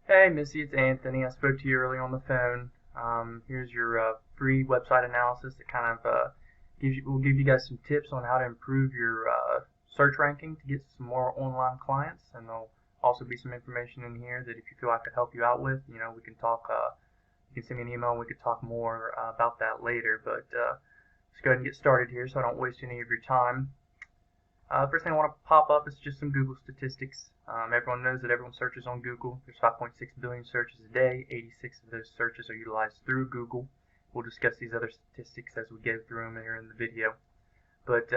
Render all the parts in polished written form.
Hey Missy, it's Anthony. I spoke to you earlier on the phone. Here's your free website analysis that kind of will give you guys some tips on how to improve your search ranking to get some more online clients, and there'll also be some information in here that if you feel I could help you out with, we can talk. You can send me an email and we could talk more about that later. But let's go ahead and get started here so I don't waste any of your time. First thing I want to pop up is just some Google statistics. Everyone knows that everyone searches on Google. There's 5.6 billion searches a day. 86 of those searches are utilized through Google. We'll discuss these other statistics as we go through them here in the video. But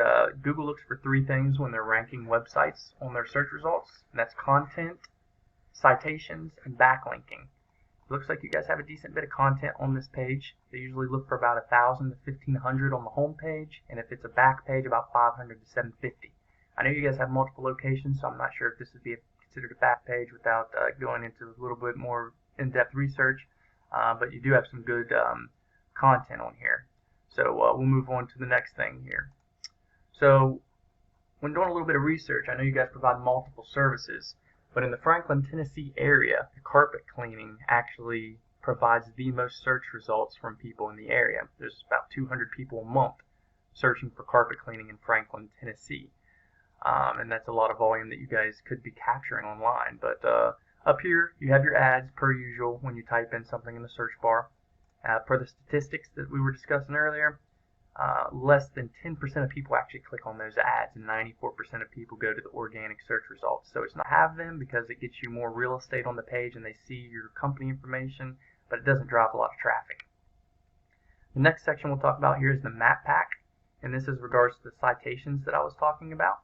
Google looks for three things when they're ranking websites on their search results, and that's content, citations, and backlinking. It looks like you guys have a decent bit of content on this page. They usually look for about 1,000 to 1,500 on the home page, and if it's a back page, about 500 to 750. I know you guys have multiple locations, so I'm not sure if this would be considered a back page without going into a little bit more in-depth research, but you do have some good content on here. So we'll move on to the next thing here. So when doing a little bit of research, I know you guys provide multiple services, but in the Franklin, Tennessee area, the carpet cleaning actually provides the most search results from people in the area. There's about 200 people a month searching for carpet cleaning in Franklin, Tennessee. And that's a lot of volume that you guys could be capturing online. But up here, you have your ads per usual when you type in something in the search bar. Per the statistics that we were discussing earlier, less than 10% of people actually click on those ads, and 94% of people go to the organic search results. So it's not have them because it gets you more real estate on the page and they see your company information, but it doesn't drive a lot of traffic. The next section we'll talk about here is the map pack, and this is regards to the citations that I was talking about.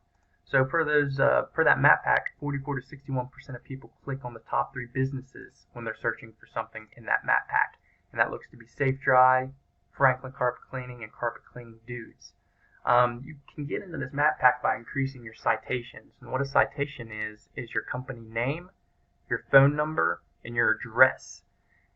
So per that map pack, 44 to 61% of people click on the top 3 businesses when they're searching for something in that map pack, and that looks to be Safe Dry, Franklin Carpet Cleaning, and Carpet Cleaning Dudes. You can get into this map pack by increasing your citations, and what a citation is your company name, your phone number, and your address.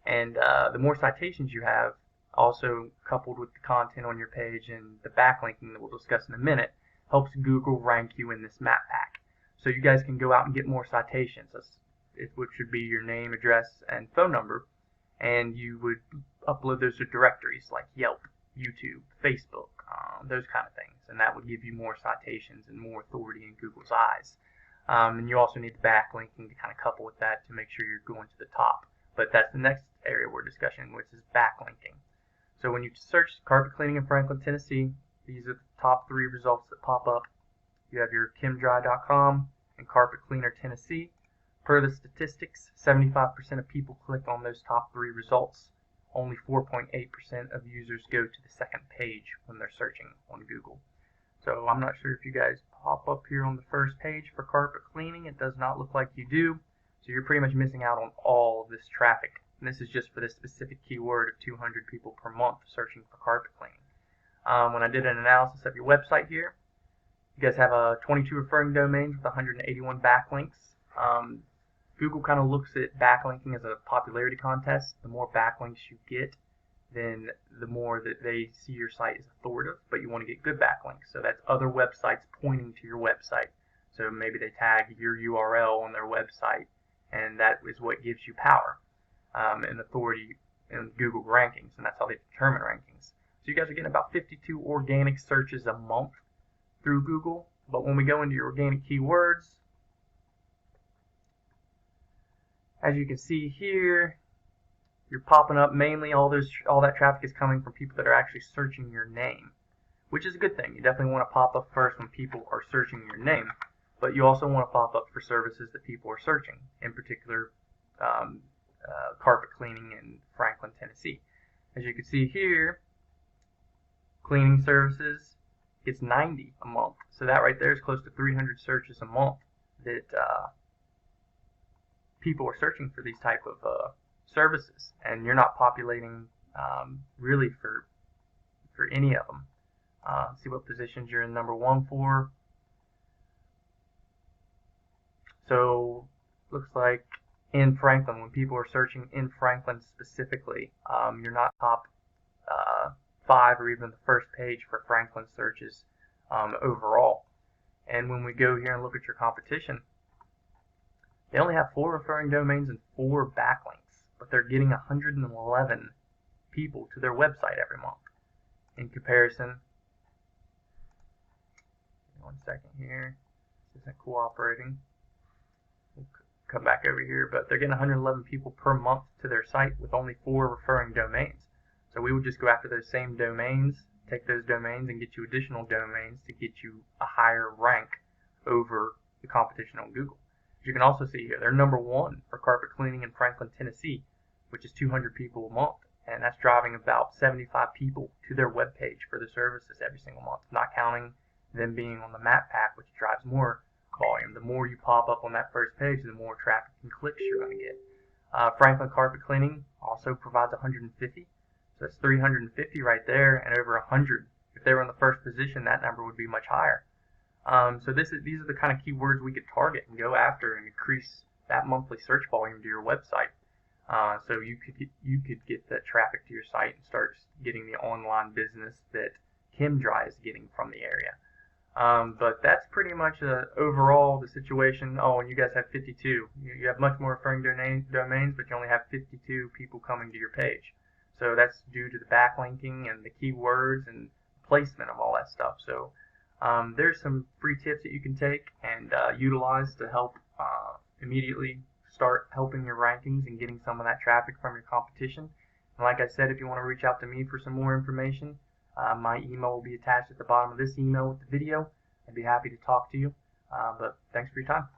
And the more citations you have, also coupled with the content on your page and the backlinking that we'll discuss in a minute, helps Google rank you in this map pack. So you guys can go out and get more citations, which would be your name, address, and phone number, and you would upload those to directories like Yelp, YouTube, Facebook, those kind of things, and that would give you more citations and more authority in Google's eyes. And you also need the backlinking to kind of couple with that to make sure you're going to the top. But that's the next area we're discussing, which is backlinking. So when you search carpet cleaning in Franklin, Tennessee, these are the top 3 results that pop up. You have your chemdry.com and Carpet Cleaner Tennessee. Per the statistics, 75% of people click on those top 3 results. Only 4.8% of users go to the second page when they're searching on Google. So I'm not sure if you guys pop up here on the first page for carpet cleaning. It does not look like you do. So you're pretty much missing out on all of this traffic. And this is just for this specific keyword of 200 people per month searching for carpet cleaning. When I did an analysis of your website here, you guys have 22 referring domains with 181 backlinks. Google kind of looks at backlinking as a popularity contest. The more backlinks you get, then the more that they see your site as authoritative, but you want to get good backlinks. So that's other websites pointing to your website. So maybe they tag your URL on their website, and that is what gives you power and authority in Google rankings, and that's how they determine rankings. So you guys are getting about 52 organic searches a month through Google. But when we go into your organic keywords, as you can see here, you're popping up mainly all that traffic is coming from people that are actually searching your name, which is a good thing. You definitely want to pop up first when people are searching your name, but you also want to pop up for services that people are searching, in particular carpet cleaning in Franklin, Tennessee. As you can see here, cleaning services gets 90 a month. So that right there is close to 300 searches a month that people are searching for these type of services, and you're not populating really for any of them. See what positions you're in number 1 for. So looks like in Franklin, when people are searching in Franklin specifically, you're not top 5 or even the first page for Franklin searches overall. And when we go here and look at your competition, They only have 4 referring domains and 4 backlinks, but they're getting 111 people to their website every month. In comparison, 1 second here, this isn't cooperating. We'll come back over here, but they're getting 111 people per month to their site with only 4 referring domains. So we would just go after those same domains, take those domains and get you additional domains to get you a higher rank over the competition on Google. As you can also see here, they're number 1 for carpet cleaning in Franklin, Tennessee, which is 200 people a month. And that's driving about 75 people to their webpage for the services every single month, not counting them being on the map pack, which drives more volume. The more you pop up on that first page, the more traffic and clicks you're going to get. Franklin Carpet Cleaning also provides 150. So that's 350 right there, and over 100. If they were in the first position, that number would be much higher. So these are the kind of keywords we could target and go after and increase that monthly search volume to your website. So you could get that traffic to your site and start getting the online business that ChemDry is getting from the area. But that's pretty much overall the situation. Oh, and you guys have 52. You have much more referring domains, but you only have 52 people coming to your page. So that's due to the backlinking and the keywords and placement of all that stuff. So there's some free tips that you can take and utilize to help immediately start helping your rankings and getting some of that traffic from your competition. And like I said, if you want to reach out to me for some more information, my email will be attached at the bottom of this email with the video. I'd be happy to talk to you. But thanks for your time.